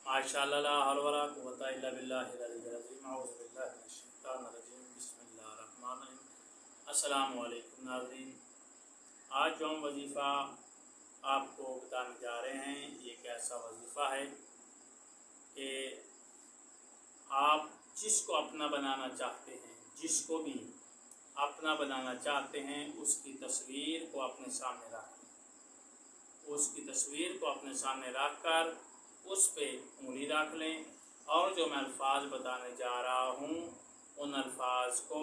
माशाअल्लाह ला हौला वला कुव्वता इल्ला बिल्लाहिल अलिय्यिल अज़ीम। औज़ु बिल्लाहि मिनश शैतानिर रजीम। बिस्मिल्लाहिर रहमानिर रहीम। अस्सलामु अलैकुम नाज़रीन, आज जो हम वजीफ़ा आपको बताने जा रहे हैं, ये एक ऐसा वजीफ़ा है कि आप जिसको अपना बनाना चाहते हैं, जिसको भी अपना बनाना चाहते हैं, उसकी तस्वीर को अपने सामने रख लें। उसकी तस्वीर को अपने सामने रख कर उस पे उंगली रख लें और जो मैं अल्फाज बताने जा रहा हूँ उन अल्फाज को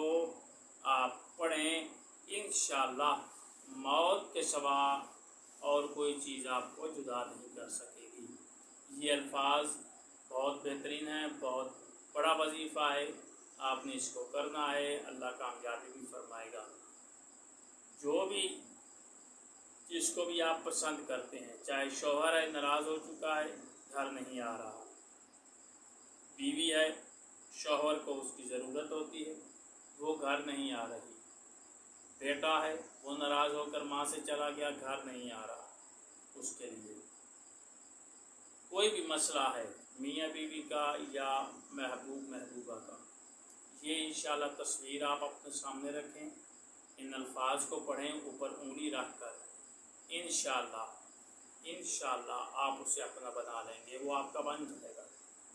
आप पढ़ें। इंशाअल्लाह मौत के सिवा और कोई चीज़ आपको जुदा नहीं कर सकेगी। ये अल्फाज बहुत बेहतरीन है, बहुत बड़ा वजीफ़ा है, आपने इसको करना है, अल्लाह कामयाबी भी फरमाएगा। जो भी जिसको भी आप पसंद करते हैं, चाहे शौहर है नाराज़ हो चुका है, घर नहीं आ रहा, बीवी है शौहर को उसकी ज़रूरत होती है, वो घर नहीं आ रही, बेटा है वो नाराज़ होकर माँ से चला गया, घर नहीं आ रहा, उसके लिए कोई भी मसला है मियाँ बीवी का या महबूब महबूबा का, ये इंशाअल्लाह तस्वीर आप अपने सामने रखें, इन अल्फाज को पढ़ें, ऊपर उंगली रख कर इंशाअल्लाह आप उसे अपना बना लेंगे, वो आपका बन जाएगा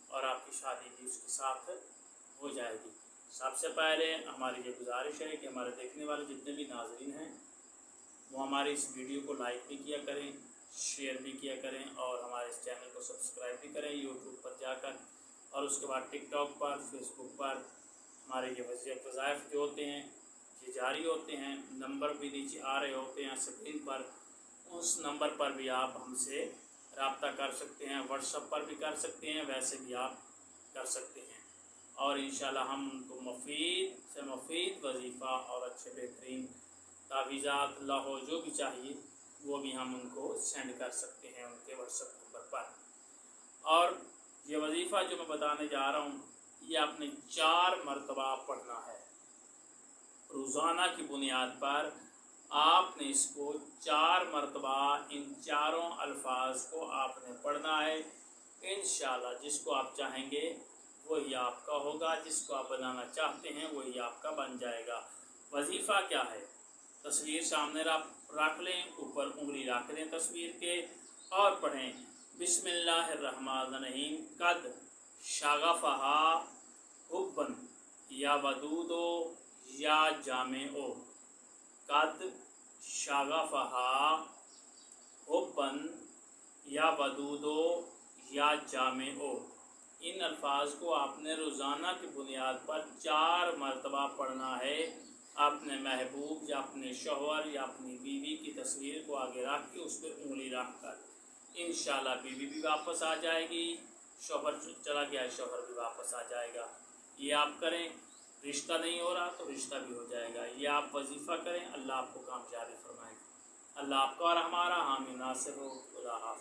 और आपकी शादी भी उसके साथ हो जाएगी। सबसे पहले हमारी ये गुजारिश है कि हमारे देखने वाले जितने भी नाज़रीन हैं वो हमारे इस वीडियो को लाइक भी किया करें, शेयर भी किया करें और हमारे इस चैनल को सब्सक्राइब भी करें यूट्यूब पर जाकर, और उसके बाद टिकटॉक पर, फेसबुक पर हमारे ये वज़ाइफ जो होते हैं ये जारी होते हैं। नंबर भी नीचे आ रहे होते हैं स्क्रीन पर, उस नंबर पर भी आप हमसे रब्ता कर सकते हैं, व्हाट्सएप पर भी कर सकते हैं, वैसे भी आप कर सकते हैं और इंशाअल्लाह हम उनको मुफीद से मुफीद वजीफ़ा और अच्छे बेहतरीन तावीज़ात लाहो जो भी चाहिए वो भी हम उनको सेंड कर सकते हैं उनके व्हाट्सएप नंबर पर। और ये वजीफ़ा जो मैं बताने जा रहा हूँ ये आपने 4 मरतबा पढ़ना है, रोज़ाना की बुनियाद पर आपने इसको 4 मरतबा इन चारों अल्फाज को आपने पढ़ना है। इंशाअल्लाह जिसको आप चाहेंगे वही आपका होगा, जिसको आप बनाना चाहते हैं वही आपका बन जाएगा। वजीफ़ा क्या है, तस्वीर सामने रख लें, ऊपर उंगली रख लें तस्वीर के और पढ़ें बिस्मिल्लाहिर्रहमानिर्रहीम। कद शगफ़हा हुब्बन या वदूदो या जामेओ। कद शगफ़हा हुब्बन या वदूदो या जामेओ। इन अल्फाज को आपने रोज़ाना की बुनियाद पर 4 मरतबा पढ़ना है। अपने महबूब या अपने शौहर या अपनी बीवी की तस्वीर को आगे रख के उस पर उंगली रख कर इंशाअल्लाह बीवी भी वापस आ जाएगी, शौहर चला गया शौहर भी वापस आ जाएगा। ये आप करें, रिश्ता नहीं हो रहा तो रिश्ता भी हो जाएगा। ये आप वजीफ़ा करें, अल्लाह आपको कामयाबी फरमाएगा। अल्लाह आपका और हमारा हामी नासिर हो। खुदा हाफ़िज़।